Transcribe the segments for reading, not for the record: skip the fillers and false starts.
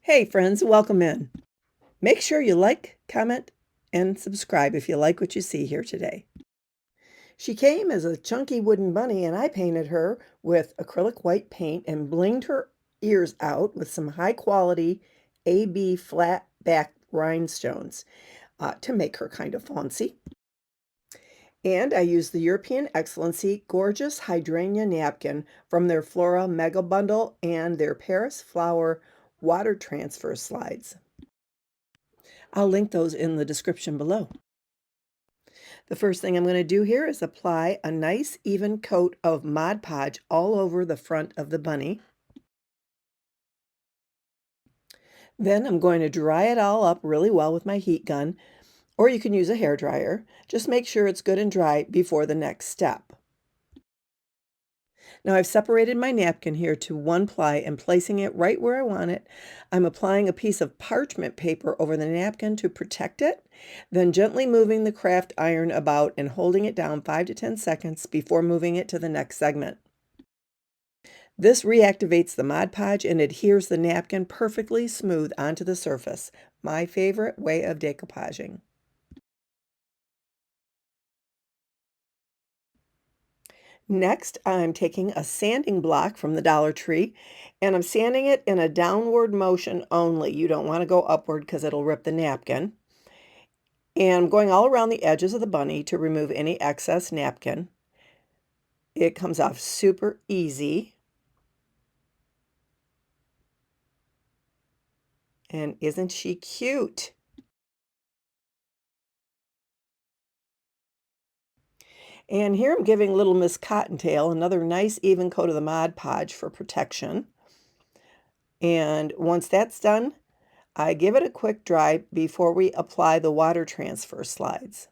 Hey friends, welcome in. Make sure you like, comment, and subscribe if you like what you see here today. She came as a chunky wooden bunny and I painted her with acrylic white paint and blinged her ears out with some high quality AB flat back rhinestones to make her kind of fancy. And I used the European Excellency Gorgeous Hydrangea Napkin from their Flora Mega Bundle and their Paris Flower Water Transfer Slides. I'll link those in the description below. The first thing I'm going to do here is apply a nice even coat of Mod Podge all over the front of the bunny. Then I'm going to dry it all up really well with my heat gun, or you can use a hair dryer. Just make sure it's good and dry before the next step. Now I've separated my napkin here to one ply and placing it right where I want it. I'm applying a piece of parchment paper over the napkin to protect it, then gently moving the craft iron about and holding it down 5 to 10 seconds before moving it to the next segment. This reactivates the Mod Podge and adheres the napkin perfectly smooth onto the surface. My favorite way of decoupaging. Next, I'm taking a sanding block from the Dollar Tree and I'm sanding it in a downward motion only. You don't want to go upward because it'll rip the napkin. And I'm going all around the edges of the bunny to remove any excess napkin. It comes off super easy. And isn't she cute? And here I'm giving Little Miss Cottontail another nice even coat of the Mod Podge for protection. And once that's done, I give it a quick dry before we apply the water transfer slides.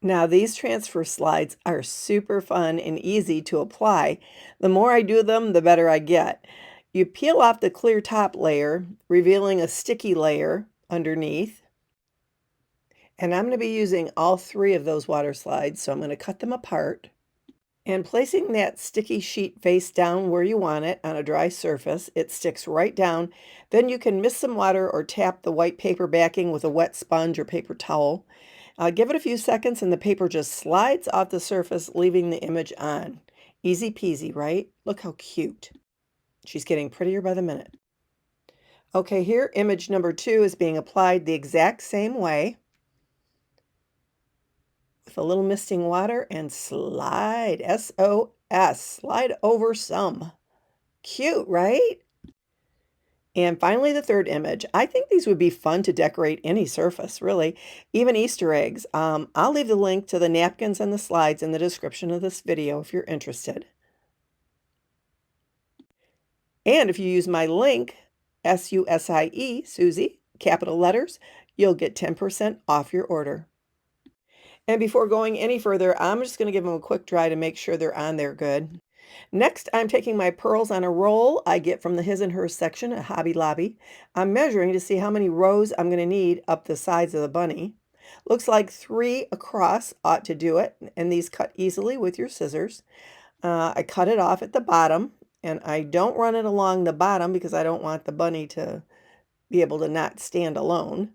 Now these transfer slides are super fun and easy to apply. The more I do them, the better I get. You peel off the clear top layer, revealing a sticky layer underneath. And I'm going to be using all 3 of those water slides, so I'm going to cut them apart. And placing that sticky sheet face down where you want it on a dry surface, it sticks right down. Then you can mist some water or tap the white paper backing with a wet sponge or paper towel. Give it a few seconds and the paper just slides off the surface, leaving the image on. Easy peasy, right? Look how cute. She's getting prettier by the minute. Okay, here image number 2 is being applied the exact same way. With a little misting water and slide, S-O-S, slide over some. Cute, right? And finally, the third image. I think these would be fun to decorate any surface, really, even Easter eggs. I'll leave the link to the napkins and the slides in the description of this video if you're interested. And if you use my link, SUSIE, SUSIE, capital letters, you'll get 10% off your order. And before going any further, I'm just going to give them a quick dry to make sure they're on there good. Next, I'm taking my pearls on a roll I get from the His and Hers section at Hobby Lobby. I'm measuring to see how many rows I'm going to need up the sides of the bunny. Looks like 3 across ought to do it, and these cut easily with your scissors. I cut it off at the bottom, and I don't run it along the bottom because I don't want the bunny to be able to not stand alone.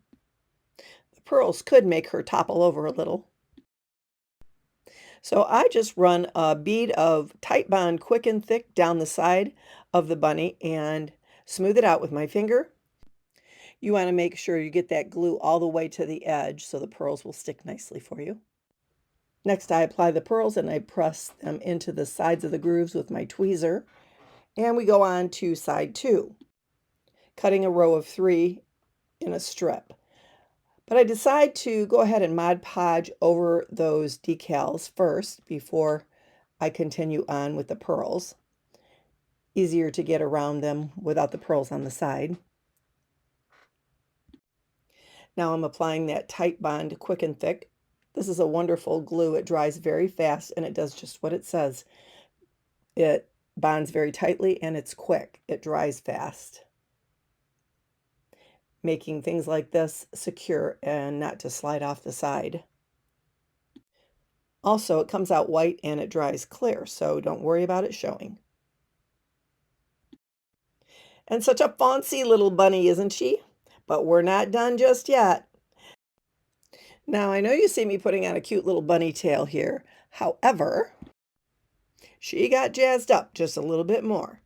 The pearls could make her topple over a little. So I just run a bead of Titebond Quick and Thick down the side of the bunny and smooth it out with my finger. You want to make sure you get that glue all the way to the edge so the pearls will stick nicely for you. Next, I apply the pearls and I press them into the sides of the grooves with my tweezer. And we go on to side 2, cutting a row of 3 in a strip. But I decide to go ahead and Mod Podge over those decals first before I continue on with the pearls. Easier to get around them without the pearls on the side. Now I'm applying that Titebond Quick and Thick. This is a wonderful glue. It dries very fast and it does just what it says. It bonds very tightly and it's quick. It dries fast, making things like this secure and not to slide off the side. Also, it comes out white and it dries clear, so don't worry about it showing. And such a fancy little bunny, isn't she? But we're not done just yet. Now, I know you see me putting on a cute little bunny tail here. However, she got jazzed up just a little bit more.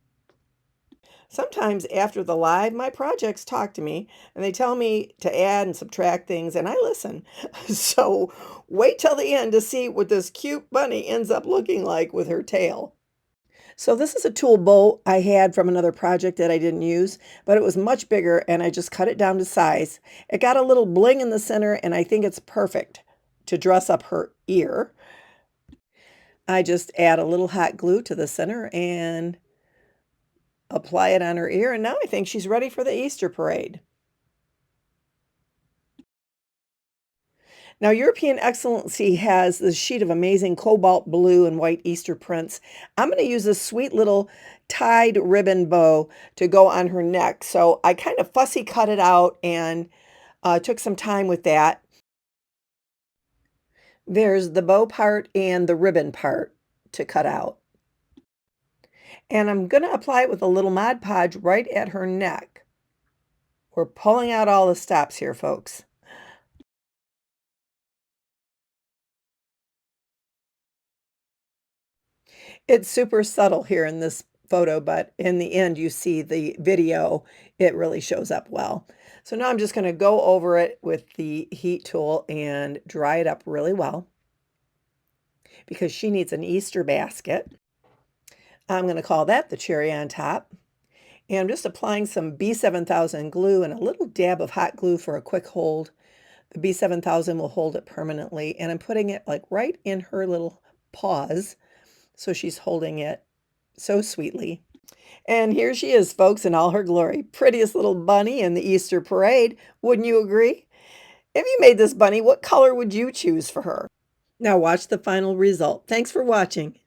Sometimes after the live, my projects talk to me and they tell me to add and subtract things, and I listen. So wait till the end to see what this cute bunny ends up looking like with her tail. So this is a tulle bow I had from another project that I didn't use, but it was much bigger and I just cut it down to size. It got a little bling in the center and I think it's perfect to dress up her ear. I just add a little hot glue to the center and apply it on her ear, and now I think she's ready for the Easter parade. Now, European Excellency has this sheet of amazing cobalt blue and white Easter prints. I'm going to use this sweet little tied ribbon bow to go on her neck. So I kind of fussy cut it out and took some time with that. There's the bow part and the ribbon part to cut out. And I'm going to apply it with a little Mod Podge right at her neck. We're pulling out all the stops here, folks. It's super subtle here in this photo, but in the end, you see the video, it really shows up well. So now I'm just going to go over it with the heat tool and dry it up really well because she needs an Easter basket. I'm going to call that the cherry on top. And I'm just applying some B7000 glue and a little dab of hot glue for a quick hold. The B7000 will hold it permanently, and I'm putting it like right in her little paws. So she's holding it so sweetly. And here she is, folks, in all her glory. Prettiest little bunny in the Easter parade. Wouldn't you agree? If you made this bunny, what color would you choose for her? Now watch the final result. Thanks for watching.